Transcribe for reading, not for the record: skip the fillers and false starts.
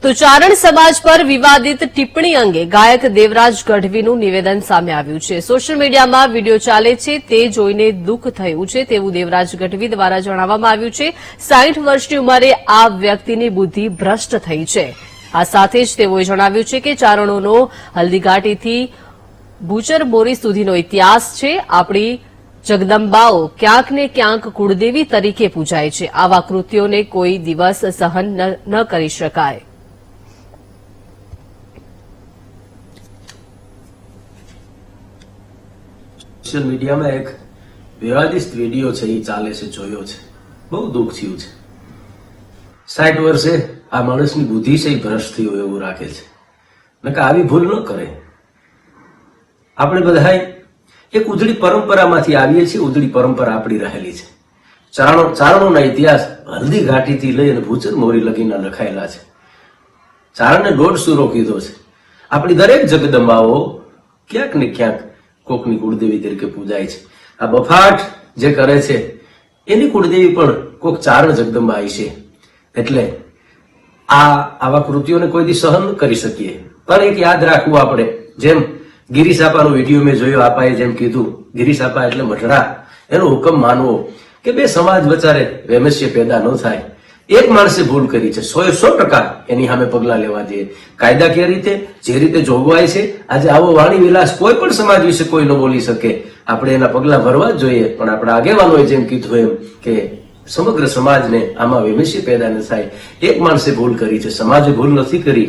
તો ચારણ સમાજ પર વિવાદિત ટિપ્પણી અંગે ગાયક દેવરાજ ગઢવીનું નિવેદન સામે આવ્યું છે। સોશિયલ મીડિયામાં વિડીયો ચાલે છે તે જોઈને દુઃખ થયું છે તેવું દેવરાજ ગઢવી દ્વારા જણાવવામાં આવ્યું છે। 60 વર્ષની ઉંમરે આ વ્યક્તિની બુદ્ધિ ભ્રષ્ટ થઈ છે। આ સાથે જ તેઓએ જણાવ્યું છે કે ચારણોનો હલ્દીઘાટીથી ભૂચર બોરી સુધીનો ઇતિહાસ છે। આપણી જગદંબાઓ ક્યાંક ને ક્યાંક કુળદેવી તરીકે પૂજાય છે। આવા કૃત્યોને કોઈ દિવસ સહન ન કરી શકાય। સોશિયલ મીડિયામાં એક વિવાદિત વિડીયો છે એ ચાલે છે, જોયો છે, બહુ દુઃખ થયું છે। 60 વર્ષે આ માણસની બુદ્ધિ છે એ ભ્રષ્ટ થઈ હોય એવું રાખે છે, નકર આવી ભૂલ ન કરે। આપણે બધા એક ઉજળી પરંપરામાંથી આવીએ છીએ, ઉજળી પરંપરા આપણી રહેલી છે। ચારણોના ઇતિહાસ હલ્દી ઘાટીથી લઈ અને ભૂચર મોરી લગીના લખાયેલા છે। ચારણને દોઢ સૂરો કીધો છે। આપણી દરેક જગદંબાઓ ક્યાંક ને ક્યાંક કોકની કુળદેવી તરીકે પૂજાય છે। આ બફાટ જે કરે છે એની કુળદેવી પણ કોક ચારણ જગદંબા છે, એટલે આવા કૃત્યોને કોઈ દી સહન ન કરી શકીએ। પણ એક યાદ રાખવું આપણે, જેમ ગિરીશ આપાનો વિડીયો મેં જોયો, આપાએ જેમ કીધું, ગિરીશ આપા એટલે મઢડા, એનો હુકમ માનવો કે બે સમાજ વચારે વૈમસ્ય પેદા ન થાય। એક માણસે ભૂલ કરી છે, 100% એની સામે પગલા લેવા જોઈએ। કાયદાકીય રીતે જે રીતે જોગવાઈ છે, આજે આવો વાણી વિલાસ કોઈ પણ સમાજ વિશે કોઈ ન બોલી શકે, આપણે એના પગલા ભરવા જ જોઈએ। પણ આપણા આગેવાનોએ જેમ કીધું એમ કે સમગ્ર સમાજને આમાં વૈમસ્ય પેદા ન થાય। એક માણસે ભૂલ કરી છે, સમાજે ભૂલ નથી કરી।